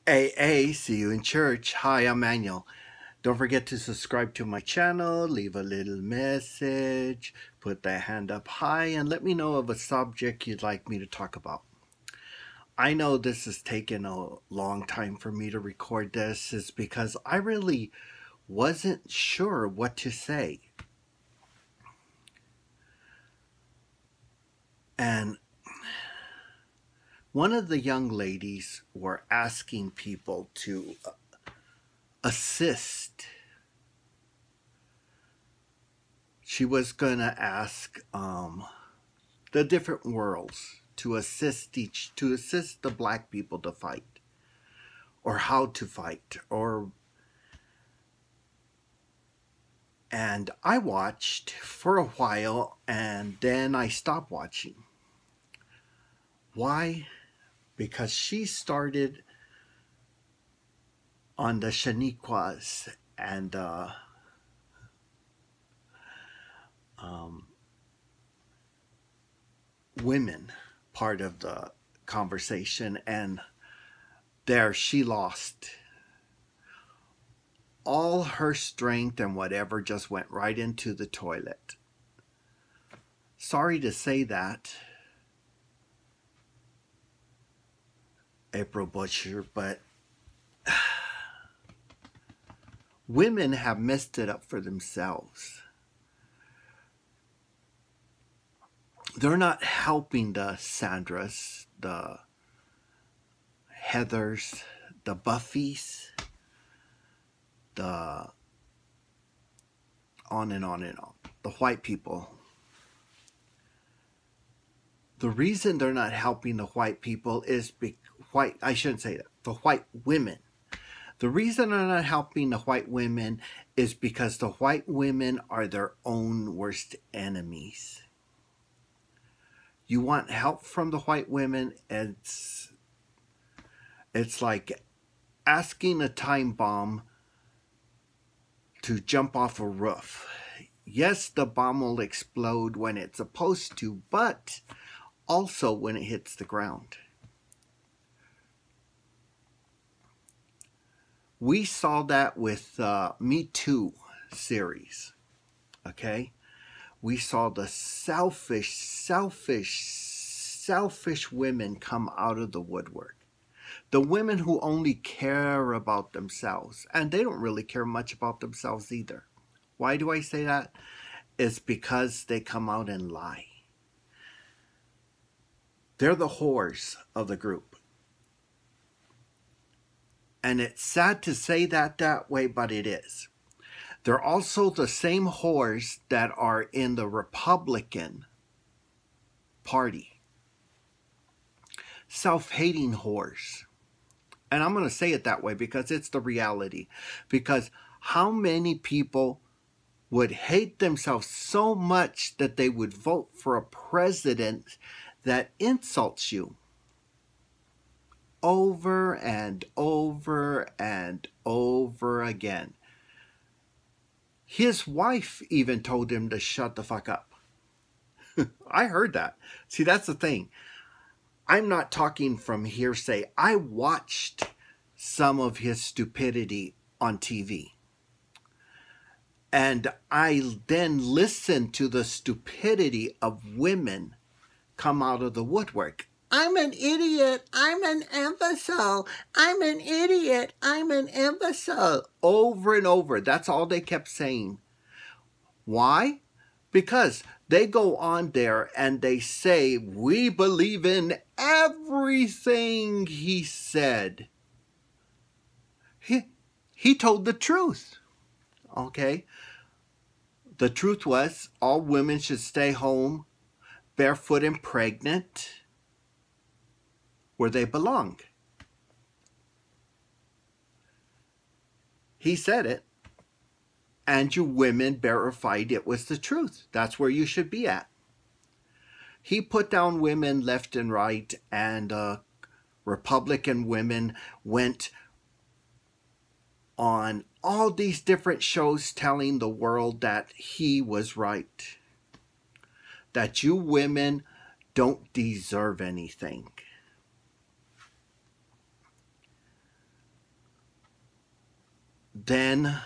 AA, see you in church. Hi, I'm Manuel. Don't forget to subscribe to my channel, leave a little message, put that hand up high, and let me know of a subject you'd like me to talk about. I know this has taken a long time for me to record this, is because I really wasn't sure what to say. And one of the young ladies were asking people to assist. She was going to ask the different worlds to assist the black people to fight, or how to fight, and I watched for a while and then I stopped watching. Why? Because she started on the Shaniquas and women part of the conversation, and there she lost all her strength, and whatever just went right into the toilet. Sorry to say that, April Butcher, but women have messed it up for themselves. They're not helping the Sandras, the Heathers, the Buffys, the on and on and on, the white people. The reason they're not helping the white people is I shouldn't say that, the white women. The reason they're not helping the white women is because the white women are their own worst enemies. You want help from the white women, it's like asking a time bomb to jump off a roof. Yes, the bomb will explode when it's supposed to, but also when it hits the ground. We saw that with Me Too series, okay? We saw the selfish women come out of the woodwork. The women who only care about themselves, and they don't really care much about themselves either. Why do I say that? It's because they come out and lie. They're the whores of the group. And it's sad to say that way, but it is. They're also the same whores that are in the Republican Party. Self-hating whores. And I'm going to say it that way because it's the reality. Because how many people would hate themselves so much that they would vote for a president that insults you over and over and over again? His wife even told him to shut the fuck up. I heard that. See, that's the thing. I'm not talking from hearsay. I watched some of his stupidity on TV. And I then listened to the stupidity of women come out of the woodwork. I'm an idiot. I'm an imbecile. I'm an idiot. I'm an imbecile. Over and over. That's all they kept saying. Why? Because they go on there and they say, we believe in everything he said. He told the truth. Okay? The truth was all women should stay home barefoot and pregnant where they belong. He said it, and you women verified it was the truth. That's where you should be at. He put down women left and right, and Republican women went on all these different shows telling the world that he was right. That you women don't deserve anything. then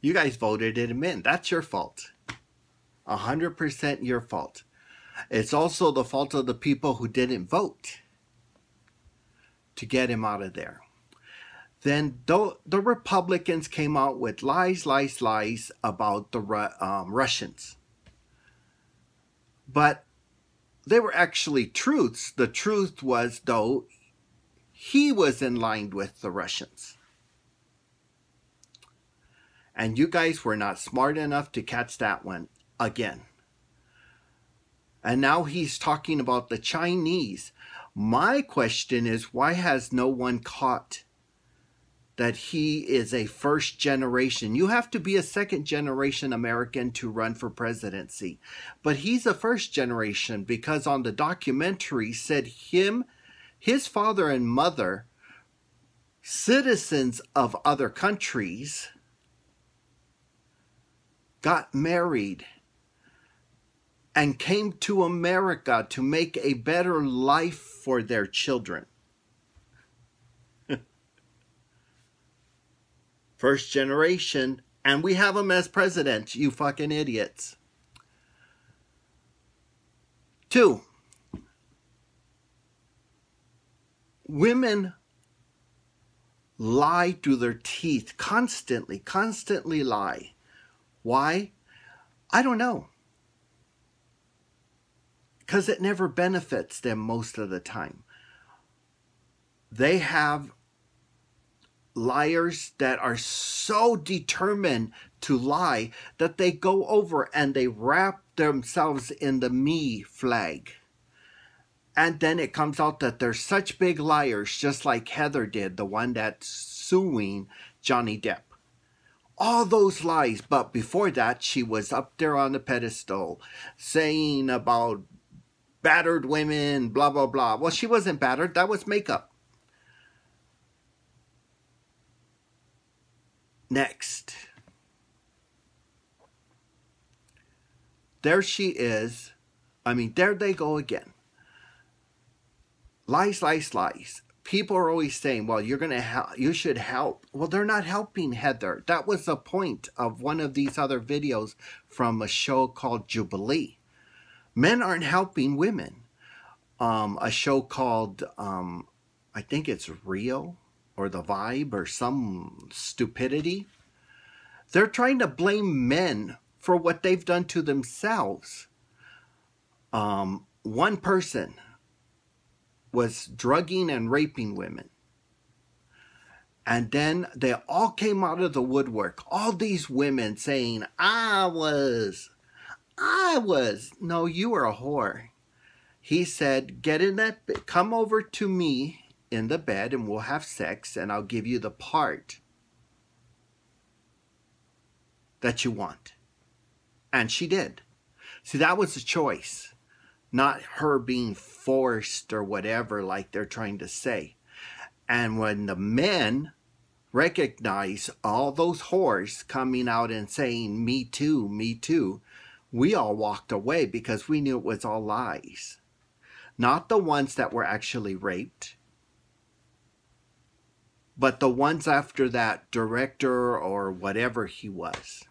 you guys voted him in. That's your fault. 100% your fault. It's also the fault of the people who didn't vote to get him out of there. Then the Republicans came out with lies about the Russians. But they were actually truths. The truth was, though, he was in line with the Russians. And you guys were not smart enough to catch that one again. And now he's talking about the Chinese. My question is, why has no one caught that he is a first generation? You have to be a second generation American to run for presidency. But he's a first generation because on the documentary said his father and mother, citizens of other countries, got married and came to America to make a better life for their children. First generation, and we have him as president, you fucking idiots. 2, women lie through their teeth constantly lie. Why? I don't know. Because it never benefits them most of the time. They have liars that are so determined to lie that they go over and they wrap themselves in the me flag. And then it comes out that they're such big liars, just like Heather did, the one that's suing Johnny Depp. All those lies, but before that, she was up there on the pedestal saying about battered women, blah, blah, blah. Well, she wasn't battered. That was makeup. Next. There she is. I mean, there they go again. Lies. People are always saying, well, you're going to help. You should help. Well, they're not helping Heather. That was the point of one of these other videos from a show called Jubilee. Men aren't helping women. A show called, I think it's Real or The Vibe or some stupidity. They're trying to blame men for what they've done to themselves. One person was drugging and raping women. And then they all came out of the woodwork. All these women saying, I was. No, you were a whore. He said, get in that bed. Come over to me in the bed and we'll have sex and I'll give you the part that you want. And she did. See, that was a choice. Not her being forced or whatever like they're trying to say. And when the men recognize all those whores coming out and saying, me too, we all walked away because we knew it was all lies. Not the ones that were actually raped, but the ones after that director or whatever he was.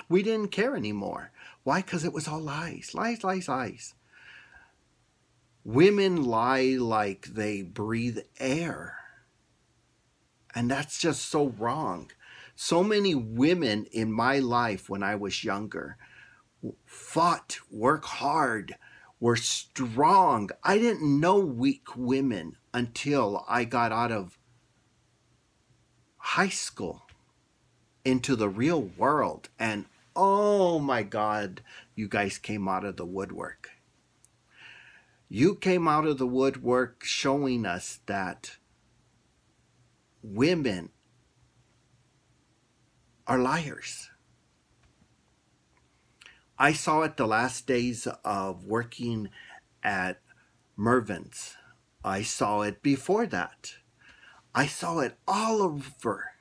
We didn't care anymore. Why? Because it was all lies. Lies. Women lie like they breathe air. And that's just so wrong. So many women in my life when I was younger fought, worked hard, were strong. I didn't know weak women until I got out of high school into the real world. And oh my God, you guys came out of the woodwork. You came out of the woodwork showing us that women are liars. I saw it the last days of working at Mervyn's. I saw it before that. I saw it all over.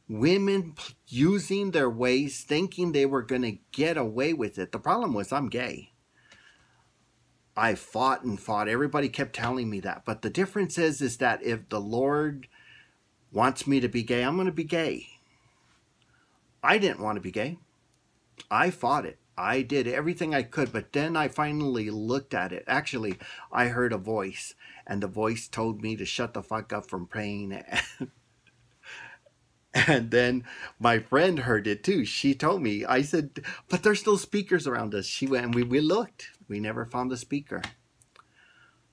Women using their ways, thinking they were going to get away with it. The problem was I'm gay. I fought and fought. Everybody kept telling me that. But the difference is that if the Lord wants me to be gay, I'm going to be gay. I didn't want to be gay. I fought it. I did everything I could, but then I finally looked at it. Actually, I heard a voice, and the voice told me to shut the fuck up from praying. And then my friend heard it too. She told me, I said, but there's still speakers around us. She went and we looked. We never found the speaker.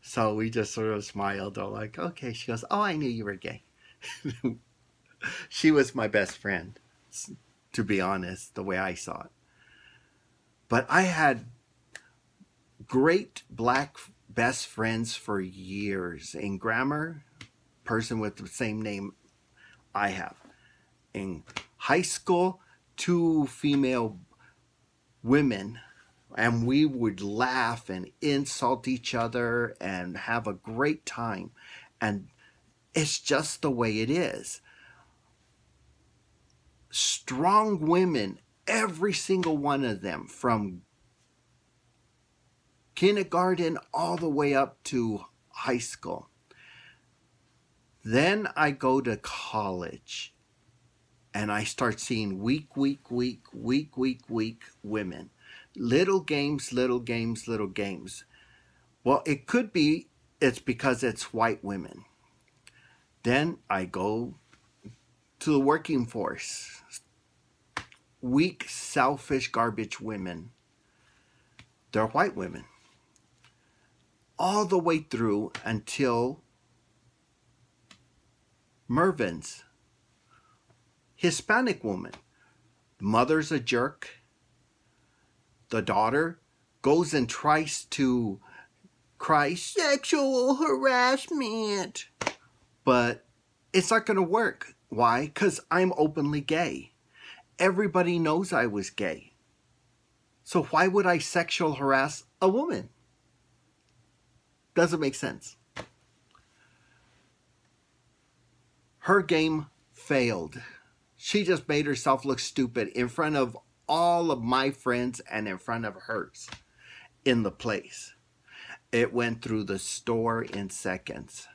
So we just sort of smiled. All like, okay. She goes, oh, I knew you were gay. She was my best friend, to be honest, the way I saw it. But I had great black best friends for years. In grammar, person with the same name I have. In high school, 2 female women, and we would laugh and insult each other and have a great time. And it's just the way it is. Strong women, every single one of them, from kindergarten all the way up to high school. Then I go to college. And I start seeing weak women. Little games. Well, it could be it's because it's white women. Then I go to the working force. Weak, selfish, garbage women. They're white women. All the way through until Mervyn's. Hispanic woman. Mother's a jerk. The daughter goes and tries to cry sexual harassment. But it's not going to work. Why? Because I'm openly gay. Everybody knows I was gay. So why would I sexual harass a woman? Doesn't make sense. Her game failed. She just made herself look stupid in front of all of my friends and in front of hers in the place. It went through the store in seconds.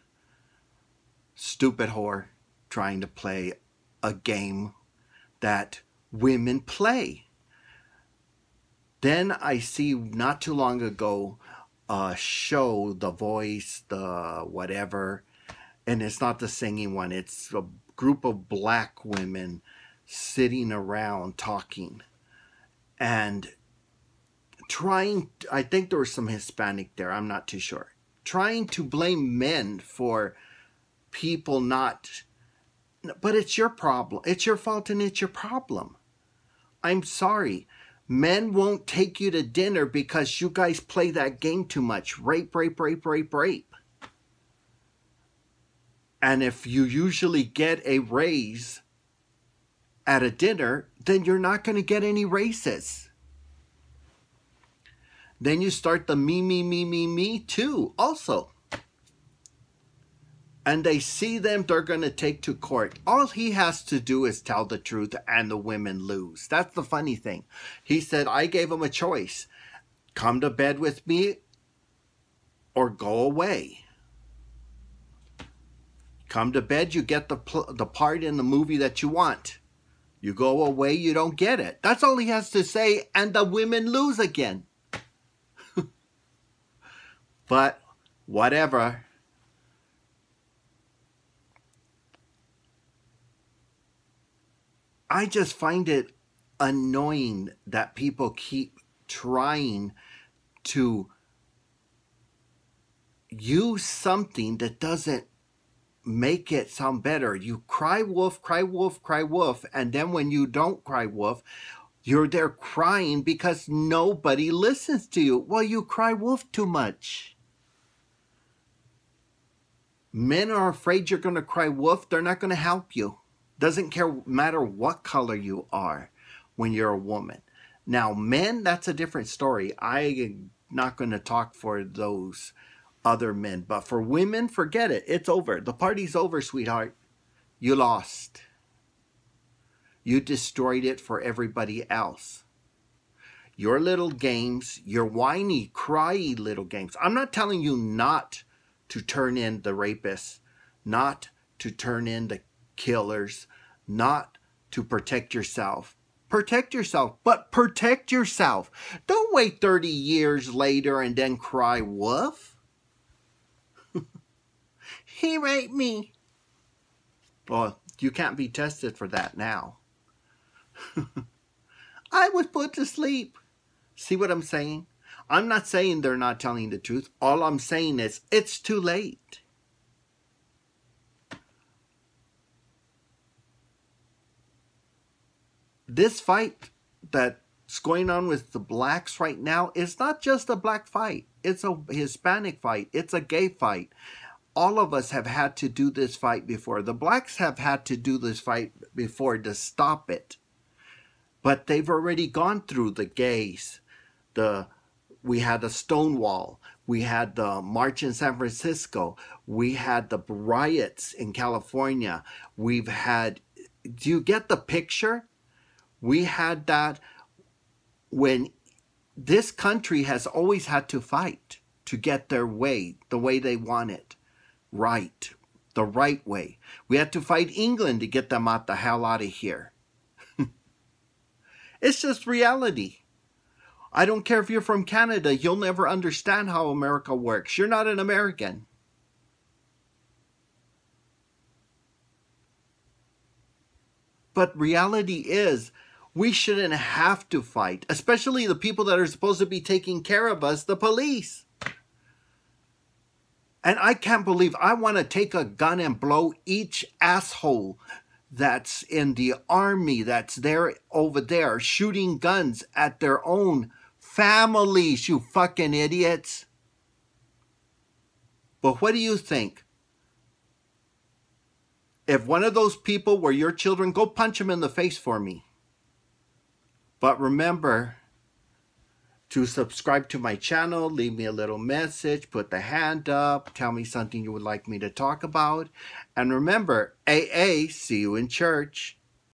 Stupid whore trying to play a game that women play. Then I see not too long ago a show, The Voice, the whatever, and it's not the singing one. It's a group of black women sitting around talking and trying, I think there was some Hispanic there, I'm not too sure, trying to blame men for people not, but it's your problem, it's your fault, and it's your problem. I'm sorry, men won't take you to dinner because you guys play that game too much. Rape. And if you usually get a raise at a dinner, then you're not going to get any raises. Then you start the me too also. And they see them, they're going to take to court. All he has to do is tell the truth and the women lose. That's the funny thing. He said, I gave him a choice. Come to bed with me or go away. Come to bed, you get the part in the movie that you want. You go away, you don't get it. That's all he has to say, and the women lose again. But whatever. I just find it annoying that people keep trying to use something that doesn't make it sound better. You cry wolf, and then when you don't cry wolf, you're there crying because nobody listens to you. Well, you cry wolf too much. Men are afraid you're going to cry wolf. They're not going to help you. Doesn't matter what color you are when you're a woman. Now, men, that's a different story. I'm not going to talk for those other men. But for women, forget it. It's over. The party's over, sweetheart. You lost. You destroyed it for everybody else. your little games, your whiny, cryy little games. I'm not telling you not to turn in the rapists, not to turn in the killers, not to protect yourself. Protect yourself, but protect yourself. Don't wait 30 years later and then cry wolf. He raped me. Well, you can't be tested for that now. I was put to sleep. See what I'm saying? I'm not saying they're not telling the truth. All I'm saying is it's too late. This fight that's going on with the blacks right now is not just a black fight. It's a Hispanic fight. It's a gay fight. All of us have had to do this fight before. The blacks have had to do this fight before to stop it. But they've already gone through the gays. We had the Stonewall. We had the march in San Francisco. We had the riots in California. We've had, do you get the picture? We had that when this country has always had to fight to get their way, the way they want it, right, the right way. We had to fight England to get them out the hell out of here. It's just reality. I don't care if you're from Canada, you'll never understand how America works. You're not an American. But reality is, we shouldn't have to fight, especially the people that are supposed to be taking care of us, the police. And I can't believe I want to take a gun and blow each asshole that's in the army, that's there over there, shooting guns at their own families, you fucking idiots. But what do you think? If one of those people were your children, go punch them in the face for me. But remember to subscribe to my channel, leave me a little message, put the hand up, tell me something you would like me to talk about. And remember, AA, see you in church.